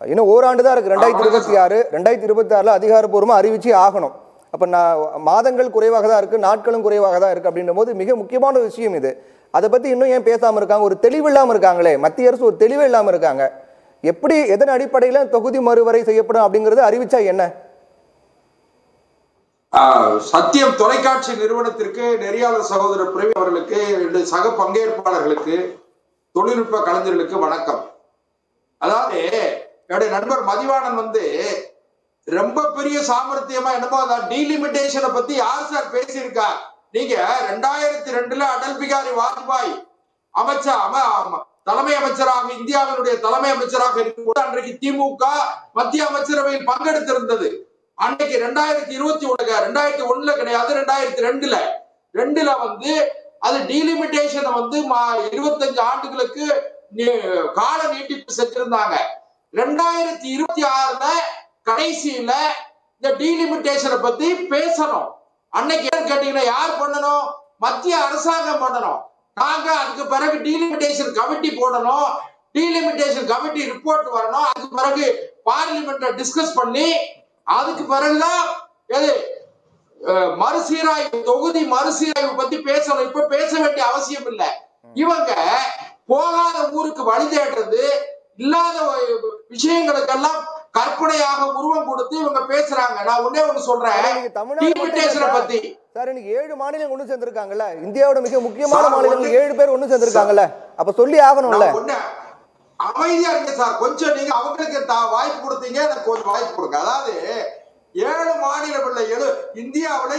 இன்னும் ஓராண்டு தான் இருக்கு 2026. 2026ல அதிகாரப்பூர்வமாக அறிவிச்சு ஆகணும். அப்போ மாதங்கள் குறைவாக தான் இருக்கு, நாட்களும் குறைவாக தான் இருக்கு. அப்படின்ற போது மிக முக்கியமான விஷயம் இது. அதை பத்தி இன்னும் ஏன் பேசாம இருக்காங்க? ஒரு தெளிவு இல்லாம இருக்காங்களே, மத்திய அரசு ஒரு தெளிவு இல்லாம இருக்காங்க. எப்படி எதன் அடிப்படையில் தொகுதி மறுவரை செய்யப்படும் அப்படிங்கறது அறிவிச்சா என்ன? சத்தியம் தொலைக்காட்சி நிறுவனத்திற்கு நெறியாளர் சகோதரர் பிரவி அவர்களுக்கு, சக பங்கேற்பாளர்களுக்கு, தொழில்நுட்ப கலைஞர்களுக்கு வணக்கம். அதாவது என்னுடைய நண்பர் மதிவாணன் ரொம்ப பெரிய சாமர்த்தியமா என்னமோ டீலிமிட்டேஷனை பத்தி யார் சார் பேசியிருக்கா? நீங்க 2002ல அடல் பிகாரி வாஜ்பாய் தலைமை அமைச்சராக, இந்தியாவினுடைய தலைமை அமைச்சராக இருக்கும்போது அன்றைக்கு திமுக மத்திய அமைச்சரவையில் பங்கெடுத்திருந்தது. அன்னைக்கு 2021 கிடையாது, 2002ல அது டீலிமிட்டேஷனை 25 ஆண்டுகளுக்கு கால நீட்டிப்பு செஞ்சிருந்தாங்க. 2026ல கடைசியில இந்த டீலிமிட்டேஷனை பத்தி பேசணும். அன்னைக்கு கேட்டீங்கன்னா யார் பண்ணணும்? மத்திய அரசாங்கம் பண்ணணும். நாங்க அதுக்கு பிறகு டீலிமிட்டேஷன் கமிட்டி போடணும், டீலிமிட்டேஷன் கமிட்டி ரிப்போர்ட் வரணும், அதுக்கு பிறகு பார்லிமெண்ட்ல டிஸ்கஸ் பண்ணி அதுக்கு பிறகுதான் மறுசீராய்வு, தொகுதி மறுசீராய்வு பத்தி பேசணும். இப்ப பேச வேண்டிய அவசியம் இல்லை. இவங்க போகாத ஊருக்கு வழி தேடுறது, இல்லாத விஷயங்களுக்கெல்லாம் கற்பனையாக உருவம் கொடுத்து இவங்க பேசுறாங்க. நான் ஒண்ணே ஒண்ணு சொல்றேன், பத்தி சார், இன்னைக்கு 7 மாநிலம் ஒண்ணு சேர்ந்திருக்காங்கல்ல, இந்தியாவோட மிக முக்கியமான மாநிலங்கள் 7 பேர் ஒண்ணு சேர்ந்திருக்காங்கல்ல, அப்ப சொல்லி ஆகணும்ல. அமைதியா இருங்க சார், கொஞ்சம் நீங்க அவங்களுக்கு வாய்ப்பு கொடுத்தீங்க, எனக்கு கொஞ்சம் வாய்ப்பு கொடுங்க. அதாவது 7 மாநிலம் உள்ள இந்தியாவுல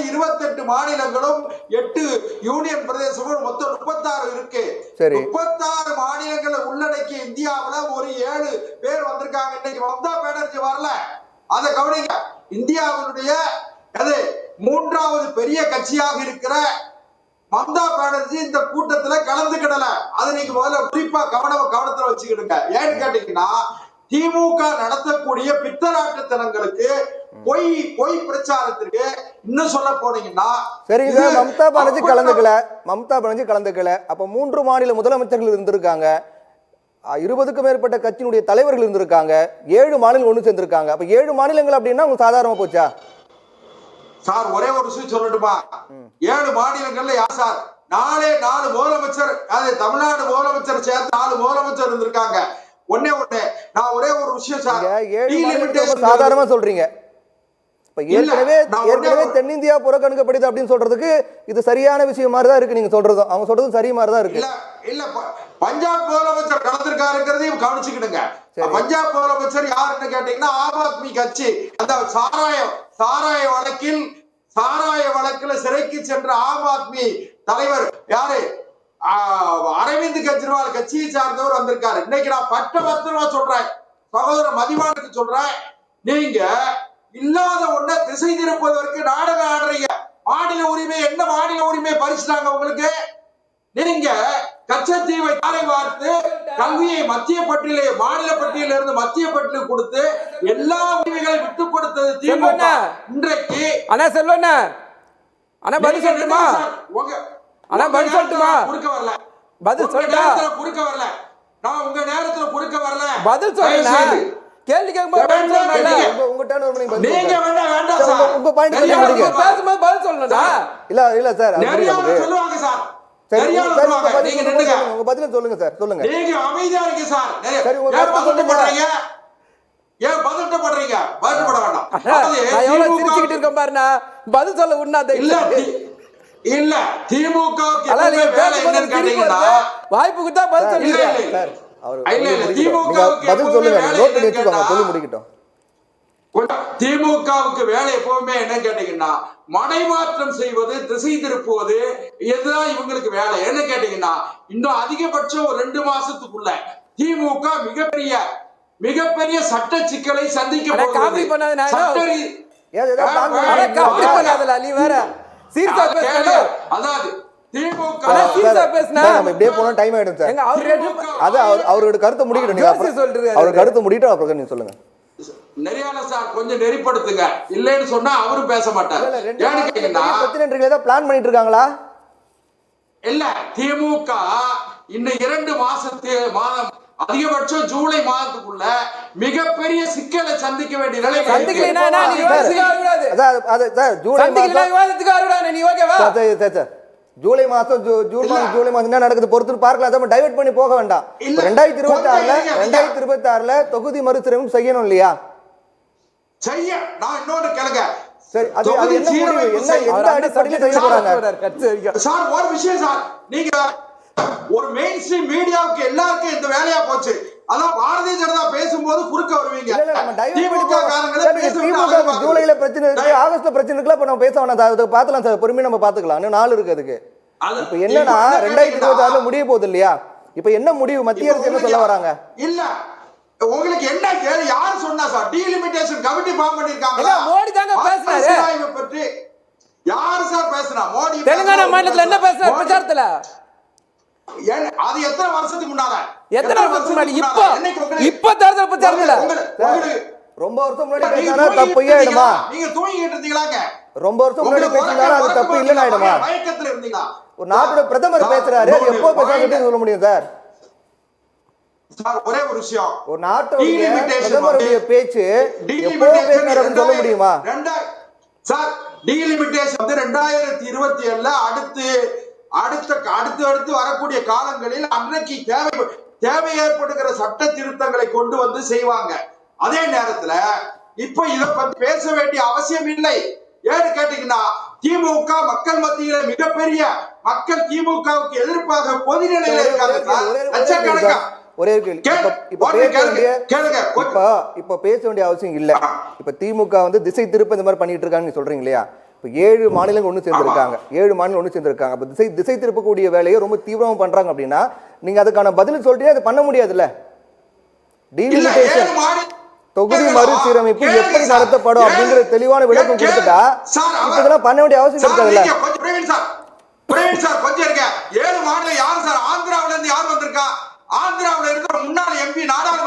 28 மாநிலங்களும் 8 யூனியன் பிரதேசங்களும் மொத்தம் 36 இருக்கு. 36 மாநிலங்களை உள்ளடக்கிய இந்தியாவுல ஒரு 7 பேர் வந்திருக்காங்க. இன்னைக்கு மம்தா பானர்ஜி வரல, அதை கவனிங்க. இந்தியாவினுடைய 3வது பெரிய கட்சியாக இருக்கிற மம்தா பானர்ஜி இந்த கூட்டத்துல கலந்துக்கிடல. அதை நீங்க முதல்ல குறிப்பா கவனத்துல வச்சுக்கிடுங்க. ஏன்னு கேட்டீங்கன்னா, திமுக நடத்தக்கூடிய பித்தலாட்டுத்தனங்களுக்கு, பொய் பிரச்சாரத்திற்கு, இன்னும் சொல்ல போனீங்கன்னா, சரிங்க, மம்தா பானர்ஜி கலந்துக்கல. அப்ப 3 மாநில முதலமைச்சர்கள் இருந்திருக்காங்க, 20க்கும் மேற்பட்ட கட்சியினுடைய தலைவர்கள் இருந்திருக்காங்க, 7 மாநிலம் ஒண்ணு சேர்ந்திருக்காங்க. அப்ப 7 மாநிலங்கள் அப்படின்னா உங்களுக்கு சாதாரணமா போச்சா சார்? ஒரே ஒரு விஷயம் சொல்லட்டுமா? 7 மாநிலங்கள்ல யார் சார்? 4 முதலமைச்சர், தமிழ்நாடு முதலமைச்சர் சேர்த்து 4 முதலமைச்சர் இருந்திருக்காங்க. ஒண்ணே நான் ஒரே ஒரு விஷயம் சார், சாதாரணமா சொல்றீங்க. ஏற்கனவே தென்னிந்தியா புறக்கணிக்கப்படுது அப்படின்னு சொல்றதுக்கு இது சரியான விஷயம் மாதிரி தான் இருக்கு. நீங்க சொல்றதும் அவங்க சொல்றதும் சரி மாதிரி தான் இருக்கு. இல்ல பஞ்சாப் முதலமைச்சர் கலந்திருக்காருங்கிறதையும் கவனிச்சுக்கிடுங்க. பஞ்சாப் முதலமைச்சர் யாருன்னு கேட்டீங்கன்னா, ஆம் ஆத்மி கட்சி. அந்த சாராய வழக்குல சிறைக்கு சென்ற ஆம் ஆத்மி தலைவர் யாரு? அரவிந்த் கெஜ்ரிவால் கட்சியை சார்ந்தவர் வந்திருக்காரு. இன்னைக்கு நான் பட்டமா சொல்றேன், சகோதரர் மதிவானுக்கு சொல்றேன், நீங்க இல்லாத ஒண்ண திசை திருப்பதற்கு நாடகம் ஆடுறீங்க. மாநில உரிமை என்ன? மாநில உரிமை பறிச்சுட்டாங்க உங்களுக்கு. நீங்க கச்சத்தீவை தாரை வார்த்து கல்வியை மத்திய பட்டியலே, மாநில பட்டியல இருந்து மத்திய பட்டியலுக்கு கொடுத்து எல்லா உரிமைகளை விட்டு கொடுத்தது திமுக. இன்றைக்கு பதில் சொல்லட்டுமா? குறுக்க வரல, பதில் சொல்லட்டா? குறுக்க வரல, நான் உங்க நேரத்துல குறுக்க வரல, பதில் சொல்லுங்க. கேள்வி கேட்கும்போது நீங்க வேண்டாம் சார், உங்க பாயிண்ட் பேசும்போது பதில் சொல்லணும்டா. இல்ல சார், சொல்லுவாங்க சார், நீங்க நின்னுங்க, உங்க பதில சொல்லுங்க சார், சொல்லுங்க. நீங்க அமைதியா இருங்க சார். சரி, உங்க பதில் பண்றீங்க, ஏன் பதில் பண்றீங்க? பதில் பண்ண வேண்டாம். நான் எவ்வளவு சிரிச்சிட்டு இருக்கேன் பாருங்க, பதில் சொல்ல உண்ணாத. இல்ல திமுகவுக்கு என்னன்னு கேட்டீங்கன்னா, வாய்ப்பு கொடுத்தா பதில் சொல்லுங்க சார். திமுகவுக்கு வேலை எப்பவுமே என்ன கேட்டீங்கன்னா, மடைமாற்றம் செய்வது, திசை திருப்புவது, இதுதான் இவங்களுக்கு வேலை. என்ன கேட்டீங்கன்னா, இன்னும் அதிகபட்சம் ஒரு 2 மாசத்துக்குள்ள திமுக மிகப்பெரிய சட்ட சிக்கலை சந்திக்க கருத்து முடிக்கிட்டு அப்புறம் நீங்க சொல்லுங்க. நெறியாளர் சார் கொஞ்சம் நெறிப்படுத்துங்க, இல்லைன்னு சொன்னா அவரும் பேச மாட்டார். பிளான் பண்ணிட்டு இருக்காங்களா? இல்ல, திமுக இன்னும் 2 மாதம் அதிகபட்சம் ஜூலை மாதத்துக்குள்ள மிகப்பெரிய சிக்கலை சந்திக்க வேண்டிய நிலை ஜூலை மாசம் ஜூலை மாசம் என்ன நடக்குது பொறுத்து பார்க்கலாம். டைவர்ட் பண்ணி போக வேண்டாம். 2026ல தொகுதி மறுசீரமைப்பு செய்யணும் இல்லையா? செய்ய நான் இன்னொரு கேளுங்க. சரி, அது என்ன முடிவு, என்ன எந்த அடிப்படையில் செய்ய போறாங்க சார்? ஒரு விஷயம் சார், நீங்க ஒரு மெயின் ஸ்ட்ரீம் மீடியாவுக்கு எல்லாருக்கும் இந்த வேலையா போச்சு. அதான் பாரதிய ஜனதா பேசும்போது குறுக்க வருவீங்க. ஜூலைல பிரச்சனை இருக்கு, ஆகஸ்ட்ல பிரச்சனை இருக்குல்ல, அப்ப நம்ம பேச வேணாம். அதை பாத்துக்கலாம் சார், பொறுமையா நம்ம பாத்துக்கலாம். இன்னும் 4 இருக்கு அதுக்கு. இப்ப என்னன்னா 2026ல முடிய போகுது இல்லையா? இப்ப என்ன முடிவு, மத்திய அரசு என்ன சொல்ல வராங்க? இல்ல உங்களுக்கு என்ன கேள்வி, யார் சொன்னா சார்? டீலிமிட்டேஷன் கமிட்டி ஃபார்ம் பண்ணிருக்காங்க. மோடி தாங்க பேசுறாரு. பற்றி யார் சார் பேசுறா? மோடி தெலுங்கானா மாநிலத்துல என்ன பேசுறாரு பிரச்சாரத்துல? அது எத்தனை வருஷத்துக்கு முன்னால? எத்தனை வருஷத்துக்கு முன்னாடி? இப்ப தேர்தல் பிரச்சாரத்துல ரொம்ப வருஷம் முன்னாடி பேசினா தப்பு ஆயிடுமா? நீங்க தூங்கிட்டு இருந்தீங்களாங்க? ரொம்ப வருஷம் முன்னாடி பேசினா அது தப்பு இல்லன்னு ஆயிடுமா? மயக்கத்துல இருந்தீங்களா? ஒரு நாட்டோட பிரதமர் பேசுறாரு, அது எப்போ பேசாம சொல்ல முடியும் சார்? சார் ஒரே ஒரு விஷயம், ஒரு நாட்டோட பிரதமருடைய பேச்சு எப்போ பேசுறாருன்னு சொல்ல முடியுமா சார்? டீலிமிட்டேஷன் வந்து 2027ல அடுத்து வரக்கூடிய காலங்களில் அன்றைக்கு தேவை ஏற்படுகிற சட்ட திருத்தங்களை கொண்டு வந்து செய்வாங்க. அதே நேரத்துல இப்ப இத பத்தி பேச வேண்டிய அவசியம் இல்லை. ஏன்னு கேட்டீங்கன்னா, திமுக மக்கள் மத்தியில மிகப்பெரிய மக்கள் திமுகவுக்கு எதிர்ப்பாக பொதுநிலையில இருக்காங்க. ஒரே கேள்வி, இப்ப பேச வேண்டிய அவசியம் இல்ல. இப்ப திமுக வந்து திசை திருப்ப இந்த மாதிரி பண்ணிட்டு இருக்காங்கன்னு சொல்றீங்க இல்லையா? 7 மாநிலங்கள் ஒண்ணு சேர்ந்திருக்காங்க, 7 மாநிலம் ஒண்ணு சேர்ந்திருக்காங்க. அப்ப திசை திருப்பக்கூடிய வேலையை ரொம்ப தீவிரமா பண்றாங்க அப்படின்னா நீங்க அதுக்கான பதில் சொல்லிட்டீங்கன்னா அது பண்ண முடியாதுல்ல. டீலிமிட்டேஷன் தொகுதி மறுசீரமைப்பு எப்படி நடத்தப்படும் அப்படிங்கிற தெளிவான விளக்கம் கொடுத்துட்டா இப்ப இதெல்லாம் பண்ண வேண்டிய அவசியம் இருக்காதுல்ல. பிரவீன் சார் கொஞ்சம் இருக்க. 7 மாநிலம் யாரு சார்? ஆந்திராவில இருந்து யார் வந்திருக்கா? ஆந்திராவில இருக்கிற முன்னாள் எம்பி ஆளுநர்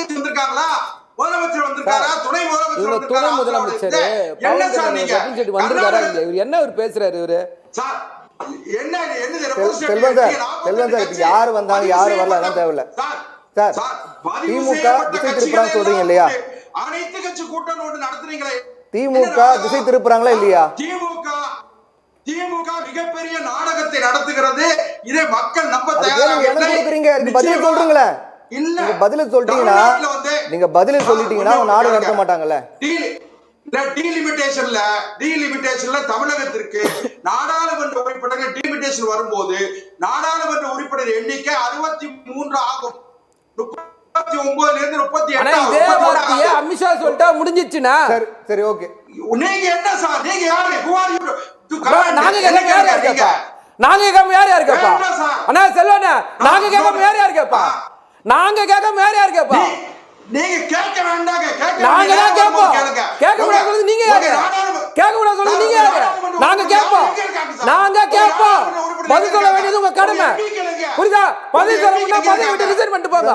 வந்திருக்காங்களா? முதலமைச்சர் வந்திருக்காரா? துணை முதலமைச்சர் என்ன இவர் பேசுறாரு? இவரு சார் என்ன செல்வன் சார் யாரு வந்தாங்க யாரு வரல தேவையில்ல சார். திமுக திசை திருப்புறாங்க சொல்றீங்க இல்லையா? அனைத்து கட்சி கூட்டம் நடத்துறீங்களே, திமுக திசை திருப்புறாங்களா இல்லையா? திமுக மிகப்பெரிய நாடகத்தை நடத்துகிறது. இதை மக்கள் நம்ப தயாரா பதில் சொல்றீங்களே. இல்ல பதில சொல்லிட்டீங்கன்னா நீங்க பதில சொல்லிட்டீங்கன்னா நாடு நடத்த மாட்டாங்கல்ல. டீலிமிட்டேஷன்ல தமிழகத்திற்கு நாடாளுமன்ற உறுப்பினர்கள் டீலிமிட்டேஷன் வரும்போது நாடாளுமன்ற உறுப்பினர் எண்ணிக்கை 63 ஆகும். 39ல இருந்து 38 அமித்ஷா சொல்லிட்டா முடிஞ்சிச்சுனா சரி ஓகே. நீங்க என்ன சார்? நீங்க யாரு? நாங்க கேட்காம யார் கேப்பா? அண்ணா செல்வண்ணா நாங்க கேட்காம யார் கேப்பா? நாங்க கேட்காம யார் கேப்பா? நீங்க கேட்க வேண்டாங்க. நாங்க தான் கேப்போம். கேட்க கூடாது சொல்றது நீங்க யாரு? கேட்க கூடாது சொல்றது நீங்க யாரு? நாங்க கேப்போம். பதில் சொல்ல வேண்டியது உங்க கடமை. புரியுதா? பதில் சொல்லணும்னா பதவி விட்டு ரிசைன் பண்ணிட்டு போங்க.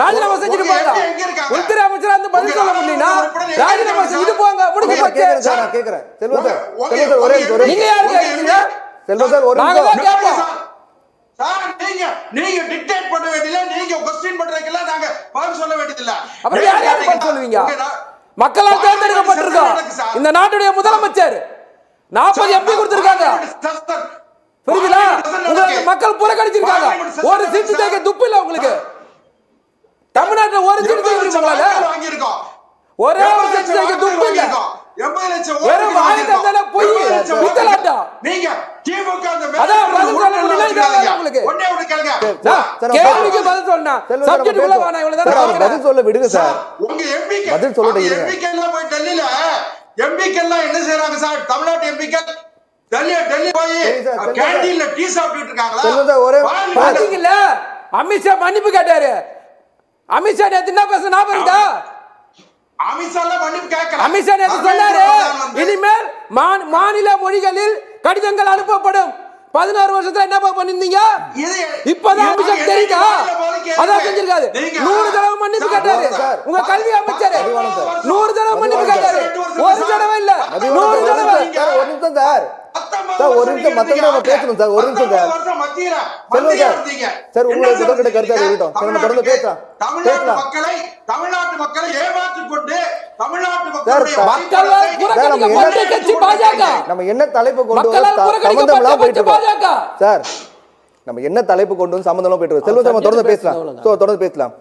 ராஜினாமா செஞ்சுட்டு போங்க. உள்துறை அமைச்சரா இருந்து பதில் சொல்ல முடியலனா ராஜினாமா செஞ்சுட்டு போங்க. முடிஞ்சு போச்சு. நான் கேக்குறேன் செல்வன் சார் ஒரே நீங்க யாரு கேக்குறீங்க? செல்வன் சார் ஒரு நாங்க தான் கேப்போம். சார் நீங்க டிக்டேட் பண்ண வேண்டியதில்லை, நீங்க क्वेश्चन பண்றதுக்கெல்லாம் நாங்க பதில் சொல்ல வேண்டியதில்லை. அப்புறம் யார் பதில் சொல்லுவீங்க? மக்களால் தேர்ந்தெடுக்கப்பட்டிருக்கோம். இந்த நாட்டுடைய முதலமைச்சர் 40 எம்பி கொடுத்திருக்காங்க. புரியுதா? உங்களுக்கு மக்கள் புறக்கணிச்சிருக்காங்க. ஒரு சீட்டு ஜெயிக்க துப்பு இல்ல உங்களுக்கு. தமிழ்நாட்டுல ஒரு சீட்டு ஜெயிக்கிறீங்களா? ஒரே ஒரு சீட்டு ஜெயிக்க துப்பு இல்ல. 80 லட்சம் வெறும் ஆயிரத்தால போய் வித்தலாட்டா. நீங்க திமுக அந்த அதான் பதில் சொல்ல முடியல உங்களுக்கு. ஒண்ணே ஒண்ணு கேளுங்க. கேள்விக்கு பதில் சொன்னா சப்ஜெக்ட் உள்ள வானா இவ்வளவு தான் பதில் சொல்ல விடுங்க சார். உங்க எம்பிக்கு பதில் சொல்லிட்டு இருங்க. எம்பிக்கு எல்லாம் போய் டெல்லில எம்பிக்கு எல்லாம் என்ன செய்றாங்க சார்? தமிழ்நாட்டு எம்பிக்கு டெல்லி போய் கேண்டீன்ல டீ சாப்பிட்டுட்டு இருக்காங்களா? பாத்தீங்கல்ல அமித்ஷா மன்னிப்பு கேட்டாரு. அமித்ஷா நேத்து என்ன பேச ஞாபகம் இருக்கா? அமித்ஷா மன்னிப்பு கேட்கல. அமித்ஷா நேத்து சொன்னாரு இனிமேல் மாநில மொழிகளில் கடிதங்கள் அனுப்பப்படும். 16 வருஷத்துல என்ன பண்ணிருந்தீங்க? இப்பதான் அமித்ஷா தெரியுதா? அதான் செஞ்சிருக்காரு. 100 தடவை மன்னிப்பு கேட்டாரு உங்க கல்வி அமைச்சர். 100 தடவை மன்னிப்பு கேட்டாரு. ஒரு தடவை இல்ல 100 தடவை. ஒரு நிமிஷம் சார். சார் ஒரு நிமிஷம் மத்தவங்க நம்ம பேசணும் சார் ஒரு நிமிஷம் சார் செல்வம் சார் உங்களுடைய முதற்கட்ட கருத்து அதை விட்டோம் சார் நம்ம தொடர்ந்து பேசலாம் தமிழ்நாட்டு மக்களை ஏமாற்றிக் கொண்டு நம்ம என்ன தலைப்பு கொண்டு சம்பந்தம்லாம் போயிட்டு இருக்கோம் சார் நம்ம என்ன தலைப்பு கொண்டு வந்து சம்பந்தம்லாம் போயிட்டு இருக்கோம் செல்வம் சார் தொடர்ந்து பேசலாம் தொடர்ந்து பேசலாம்